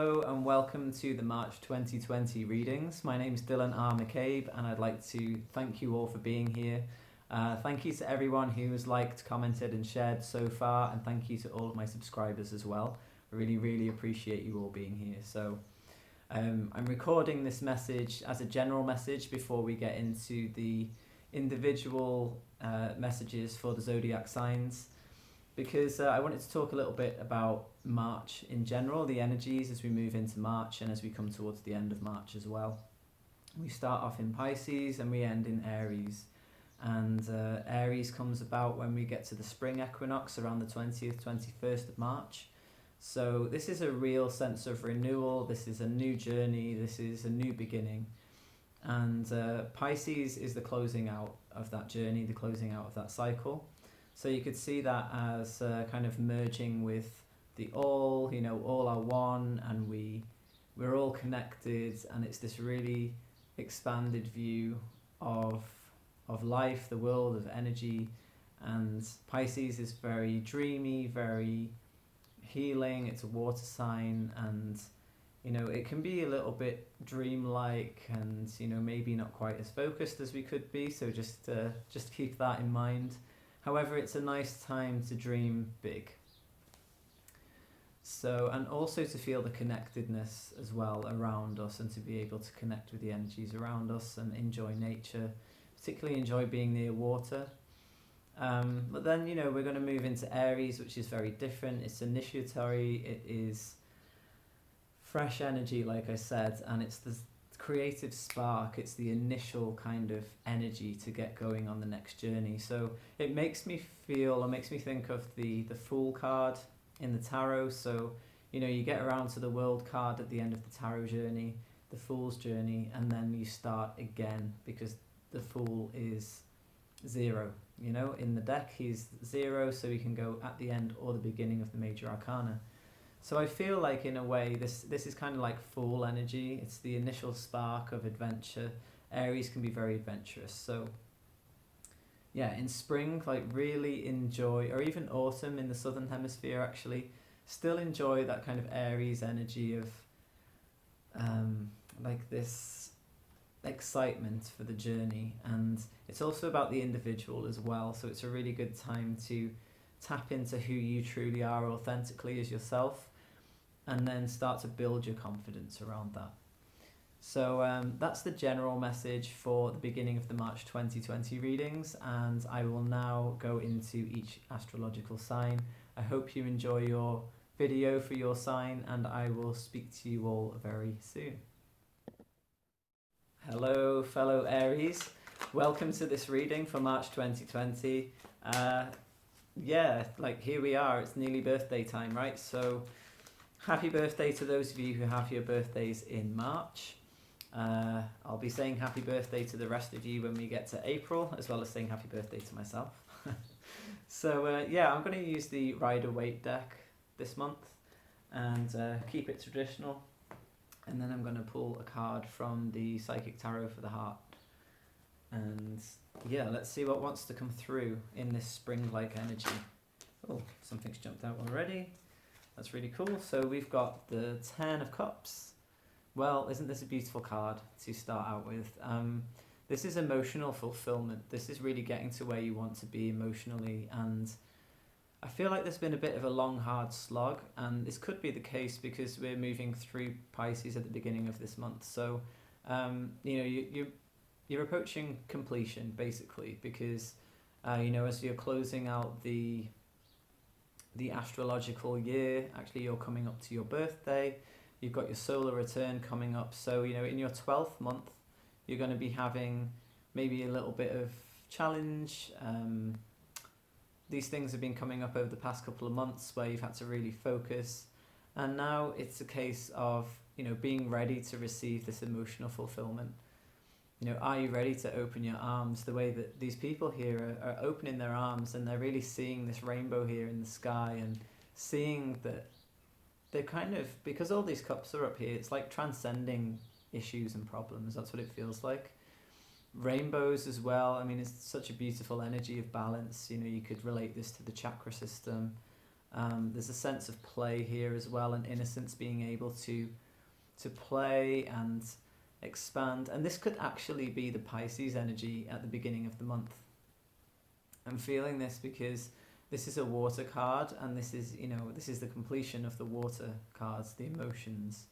Hello and welcome to the March 2020 readings. My name's Dylan R McCabe and I'd like to thank you all for being here. Thank you to everyone who's liked, commented and shared so far, and thank you to all of my subscribers as well. I really appreciate you all being here. So I'm recording this message as a general message before we get into the individual messages for the zodiac signs, because I wanted to talk a little bit about March in general, the energies as we move into March and as we come towards the end of March as well. We start off in Pisces and we end in Aries. And Aries comes about when we get to the spring equinox around the 20th, 21st of March. So this is a real sense of renewal, this is a new journey, this is a new beginning. And Pisces is the closing out of that journey, the closing out of that cycle. So you could see that as kind of merging with the all, you know, all are one, and we're all connected, and it's this really expanded view of life, the world, of energy. And Pisces is very dreamy, very healing. It's a water sign, and you know, it can be a little bit dreamlike and, you know, maybe not quite as focused as we could be, so just keep that in mind. However, it's a nice time to dream big. So, and also to feel the connectedness as well around us, and to be able to connect with the energies around us and enjoy nature, particularly enjoy being near water. But then, you know, we're going to move into Aries, which is very different. It's initiatory, it is fresh energy, like I said, and it's the creative spark, it's the initial kind of energy to get going on the next journey. So it makes me think of the Fool card in the tarot. So, you know, you get around to the World card at the end of the tarot journey, the Fool's journey, and then you start again, because the Fool is 0. You know, in the deck he's 0, so he can go at the end or the beginning of the major arcana. So I feel like, in a way, this is kind of like Fool energy. It's the initial spark of adventure. Aries can be very adventurous. So yeah, in spring, like, really enjoy, or even autumn in the southern hemisphere actually, still enjoy that kind of Aries energy of like this excitement for the journey. And it's also about the individual as well, so it's a really good time to tap into who you truly are authentically as yourself, and then start to build your confidence around that. So that's the general message for the beginning of the March 2020 readings, and I will now go into each astrological sign. I hope you enjoy your video for your sign, and I will speak to you all very soon. Hello, fellow Aries. Welcome to this reading for March 2020. Yeah, like, here we are. It's nearly birthday time, right? So happy birthday to those of you who have your birthdays in March. I'll be saying happy birthday to the rest of you when we get to April, as well as saying happy birthday to myself. So yeah, I'm going to use the Rider-Waite deck this month and keep it traditional. And then I'm going to pull a card from the Psychic Tarot for the Heart. And yeah, let's see what wants to come through in this spring-like energy. Oh, something's jumped out already. That's really cool. So we've got the 10 of Cups. Well, isn't this a beautiful card to start out with? This is emotional fulfillment. This is really getting to where you want to be emotionally. And I feel like there's been a bit of a long, hard slog. And this could be the case because we're moving through Pisces at the beginning of this month. So, you know, you're approaching completion, basically, because, you know, as you're closing out the astrological year, actually you're coming up to your birthday, you've got your solar return coming up. So, you know, in your 12th month, you're going to be having maybe a little bit of challenge. These things have been coming up over the past couple of months where you've had to really focus. And now it's a case of, you know, being ready to receive this emotional fulfillment. You know, are you ready to open your arms the way that these people here are opening their arms, and they're really seeing this rainbow here in the sky, and seeing that they're kind of, because all these cups are up here, it's like transcending issues and problems. That's what it feels like. Rainbows as well. I mean, it's such a beautiful energy of balance. You know, you could relate this to the chakra system. There's a sense of play here as well, and innocence, being able to play and expand. And this could actually be the Pisces energy at the beginning of the month. I'm feeling this because this is a water card, and this is, this is the completion of the water cards, the emotions.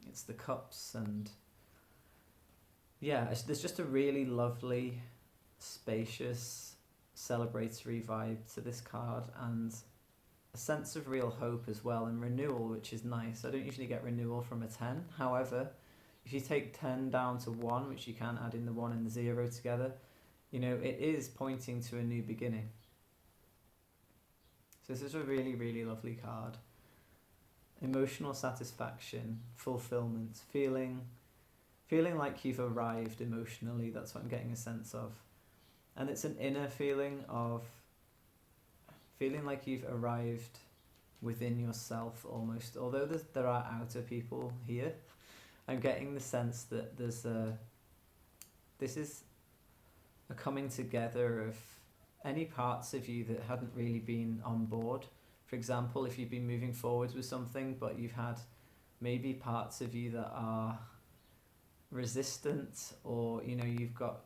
It's the cups, and there's just a really lovely, spacious, celebratory vibe to this card, and a sense of real hope as well, and renewal, which is nice. I don't usually get renewal from a 10. However, if you take 10 down to 1, which you can add in the 1 and the 0 together, it is pointing to a new beginning. So this is a really, really lovely card. Emotional satisfaction, fulfillment, feeling like you've arrived emotionally. That's what I'm getting a sense of. And it's an inner feeling of feeling like you've arrived within yourself almost. Although there are outer people here, I'm getting the sense that this is a coming together of any parts of you that hadn't really been on board. For example, if you've been moving forwards with something, but you've had maybe parts of you that are resistant, or you've got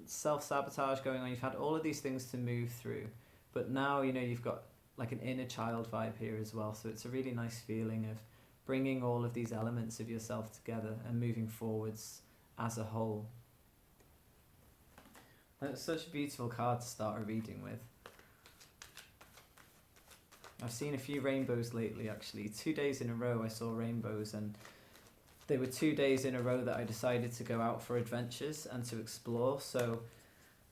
self-sabotage going on. You've had all of these things to move through, but now you've got like an inner child vibe here as well. So it's a really nice feeling of bringing all of these elements of yourself together and moving forwards as a whole. And it's such a beautiful card to start a reading with. I've seen a few rainbows lately, actually. 2 days in a row I saw rainbows, and they were 2 days in a row that I decided to go out for adventures and to explore. So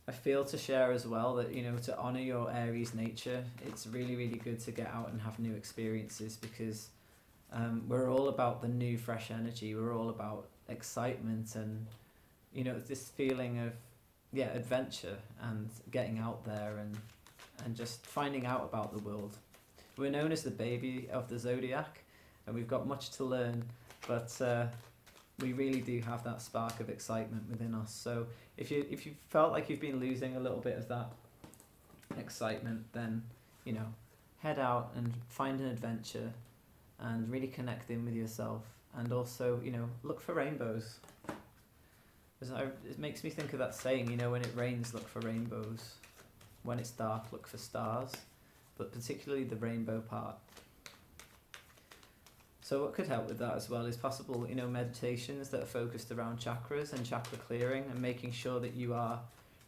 I feel to share as well that, to honour your Aries nature, it's really, really good to get out and have new experiences, because we're all about the new, fresh energy. We're all about excitement and, this feeling of, adventure and getting out there and just finding out about the world. We're known as the baby of the zodiac, and we've got much to learn, but we really do have that spark of excitement within us. So if you felt like you've been losing a little bit of that excitement, then head out and find an adventure and really connect in with yourself. And also look for rainbows. It makes me think of that saying, when it rains, look for rainbows. When it's dark, look for stars, but particularly the rainbow part. So what could help with that as well is possible, meditations that are focused around chakras and chakra clearing, and making sure that you are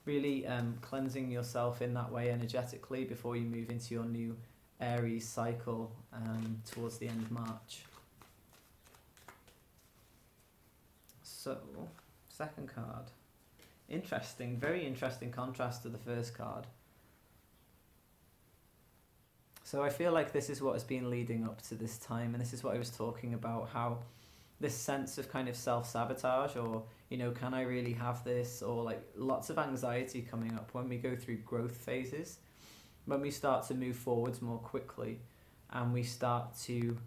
really cleansing yourself in that way energetically before you move into your new Aries cycle towards the end of March. So, second card. Interesting, very interesting contrast to the first card. So I feel like this is what has been leading up to this time, and this is what I was talking about, how this sense of kind of self-sabotage, or, can I really have this, or like lots of anxiety coming up when we go through growth phases, when we start to move forwards more quickly, and we start to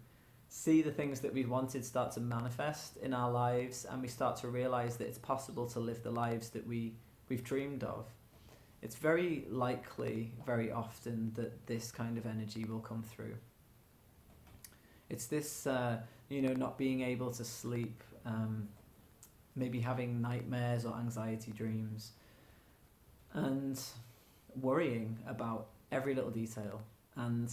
see the things that we wanted start to manifest in our lives, and we start to realise that it's possible to live the lives that we've dreamed of. It's very likely, very often, that this kind of energy will come through. It's this, not being able to sleep, maybe having nightmares or anxiety dreams, and worrying about every little detail. And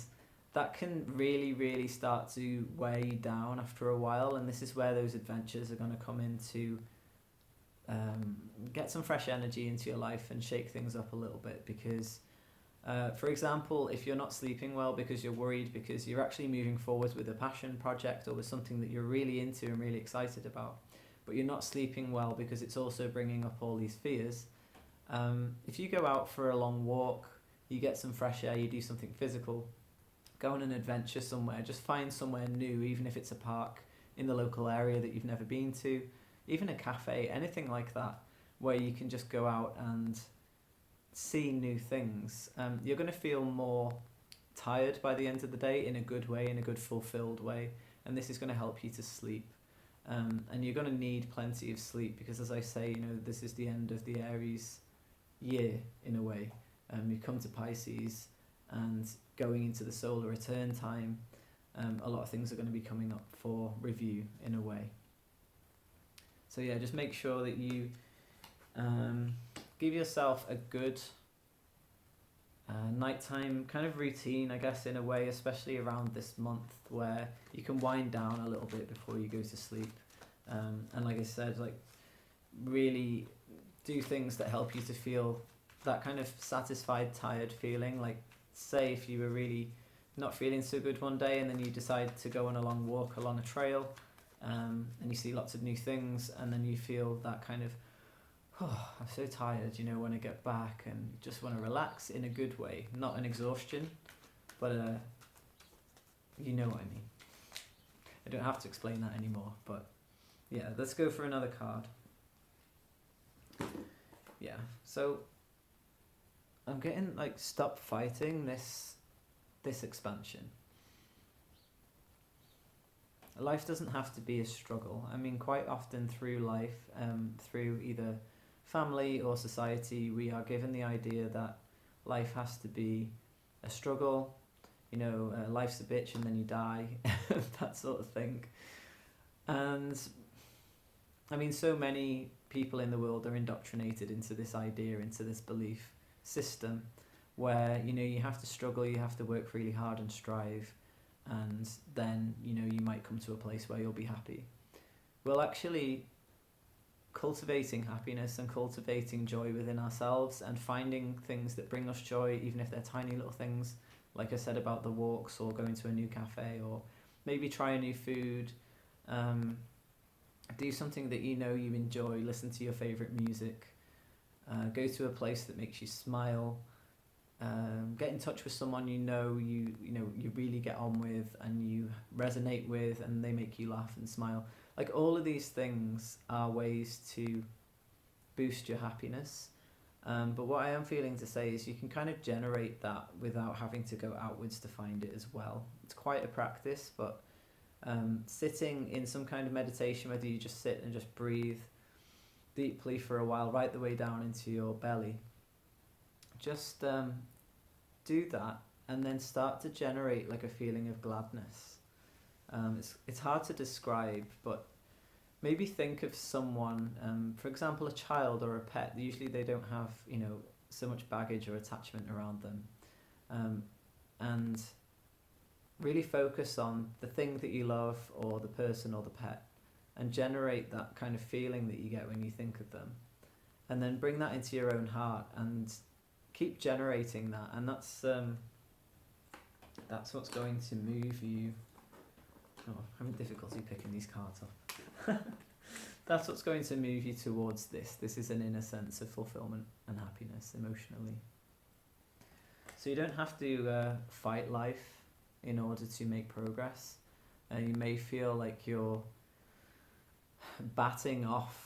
that can really, really start to weigh you down after a while, and this is where those adventures are going to come in to get some fresh energy into your life and shake things up a little bit. Because for example, if you're not sleeping well because you're worried because you're actually moving forward with a passion project or with something that you're really into and really excited about, but you're not sleeping well because it's also bringing up all these fears, if you go out for a long walk, you get some fresh air, you do something physical, go on an adventure somewhere, just find somewhere new, even if it's a park in the local area that you've never been to, even a cafe, anything like that, where you can just go out and see new things. You're going to feel more tired by the end of the day, in a good way, in a good fulfilled way, and this is going to help you to sleep. And you're going to need plenty of sleep, because as I say, this is the end of the Aries year in a way. You come to Pisces, and going into the solar return time, a lot of things are going to be coming up for review in a way. So yeah, just make sure that you give yourself a good nighttime kind of routine, I guess, in a way, especially around this month where you can wind down a little bit before you go to sleep. And like I said, like really do things that help you to feel that kind of satisfied, tired feeling. Like say if you were really not feeling so good one day and then you decide to go on a long walk along a trail, and you see lots of new things, and then you feel that kind of, oh, I'm so tired, you know, when I get back, and you just want to relax in a good way, not an exhaustion, but you know what I mean. I don't have to explain that anymore, but yeah, let's go for another card. Yeah, so I'm getting like stop fighting this expansion. Life doesn't have to be a struggle. I mean, quite often through life, through either family or society, we are given the idea that life has to be a struggle, you know, life's a bitch and then you die, that sort of thing. And I mean, so many people in the world are indoctrinated into this idea, into this belief system where, you know, you have to struggle, you have to work really hard and strive, and then, you know, you might come to a place where you'll be happy. Well, actually, cultivating happiness and cultivating joy within ourselves and finding things that bring us joy, even if they're tiny little things, like I said about the walks or going to a new cafe or maybe try a new food, do something that you know you enjoy, listen to your favourite music, go to a place that makes you smile, get in touch with someone you know you really get on with and you resonate with, and they make you laugh and smile. Like all of these things are ways to boost your happiness. But what I am feeling to say is you can kind of generate that without having to go outwards to find it as well. It's quite a practice, but sitting in some kind of meditation, whether you just sit and just breathe deeply for a while, right the way down into your belly, just do that and then start to generate like a feeling of gladness. It's hard to describe, but maybe think of someone, for example, a child or a pet. Usually they don't have, you know, so much baggage or attachment around them, and really focus on the thing that you love or the person or the pet and generate that kind of feeling that you get when you think of them, and then bring that into your own heart and keep generating that. And that's what's going to move you. Oh, I'm having difficulty picking these cards up. That's what's going to move you towards this. This is an inner sense of fulfillment and happiness emotionally. So you don't have to fight life in order to make progress. You may feel like you're batting off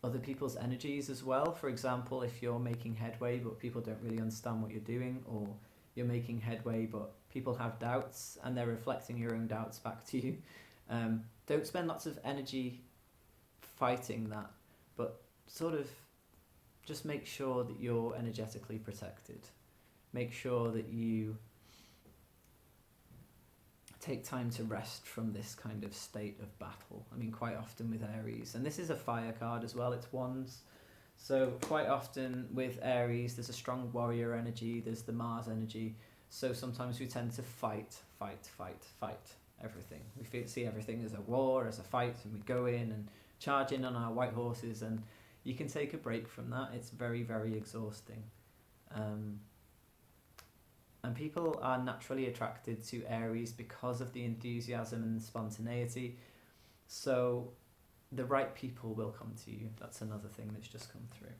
other people's energies as well. For example, if you're making headway but people don't really understand what you're doing, or you're making headway but people have doubts and they're reflecting your own doubts back to you, don't spend lots of energy fighting that, but sort of just make sure that you're energetically protected. Make sure that you take time to rest from this kind of state of battle. I mean, quite often with Aries, and this is a fire card as well, it's wands, so quite often with Aries there's a strong warrior energy, there's the Mars energy, so sometimes we tend to fight everything. We see everything as a war, as a fight, and we go in and charge in on our white horses, and you can take a break from that. It's very, very exhausting. And people are naturally attracted to Aries because of the enthusiasm and spontaneity. So the right people will come to you. That's another thing that's just come through.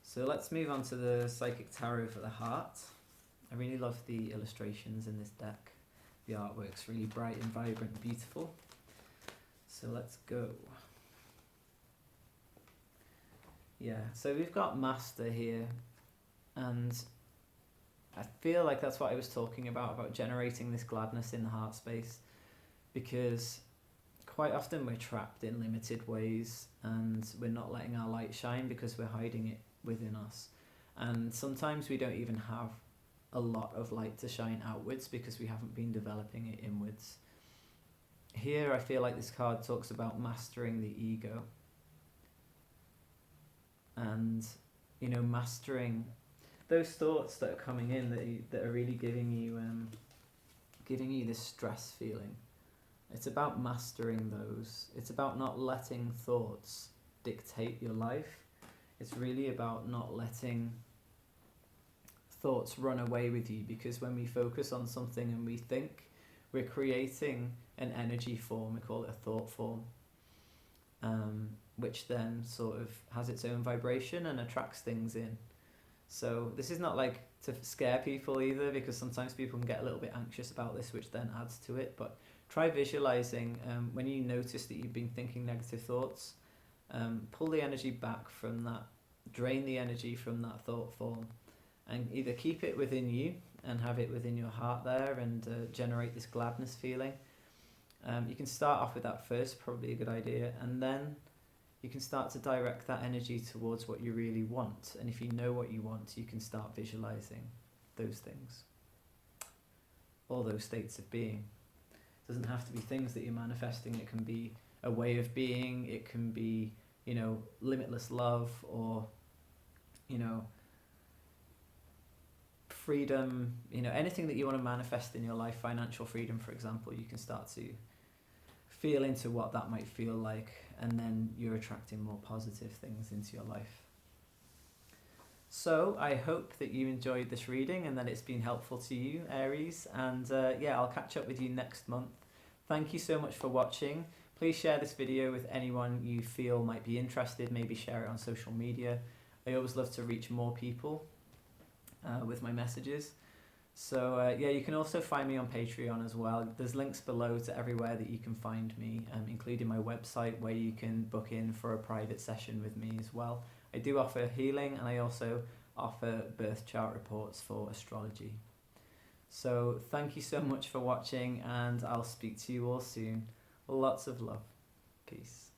So let's move on to the Psychic Tarot for the Heart. I really love the illustrations in this deck. The artwork's really bright and vibrant and beautiful. So let's go. Yeah, so we've got Master here, and I feel like that's what I was talking about generating this gladness in the heart space, because quite often we're trapped in limited ways and we're not letting our light shine because we're hiding it within us. And sometimes we don't even have a lot of light to shine outwards because we haven't been developing it inwards. Here I feel like this card talks about mastering the ego. And, you know, mastering those thoughts that are coming in that are really giving you this stress feeling. It's about mastering those. It's about not letting thoughts dictate your life. It's really about not letting thoughts run away with you, because when we focus on something and we think, we're creating an energy form. We call it a thought form, which then sort of has its own vibration and attracts things in. So this is not like to scare people either, because sometimes people can get a little bit anxious about this, which then adds to it. But try visualizing when you notice that you've been thinking negative thoughts, pull the energy back from that, drain the energy from that thought form, and either keep it within you and have it within your heart there and generate this gladness feeling. You can start off with that first, probably a good idea, and then you can start to direct that energy towards what you really want. And if you know what you want, you can start visualizing those things, all those states of being. It doesn't have to be things that you're manifesting. It can be a way of being. It can be, you know, limitless love, or, you know, freedom, you know, anything that you want to manifest in your life. Financial freedom, for example, you can start to feel into what that might feel like, and then you're attracting more positive things into your life. So I hope that you enjoyed this reading and that it's been helpful to you, Aries, and yeah, I'll catch up with you next month. Thank you so much for watching. Please share this video with anyone you feel might be interested. Maybe share it on social media. I always love to reach more people with my messages. So yeah, you can also find me on Patreon as well. There's links below to everywhere that you can find me, including my website, where you can book in for a private session with me as well. I do offer healing, and I also offer birth chart reports for astrology. So thank you so much for watching, and I'll speak to you all soon. Lots of love. Peace.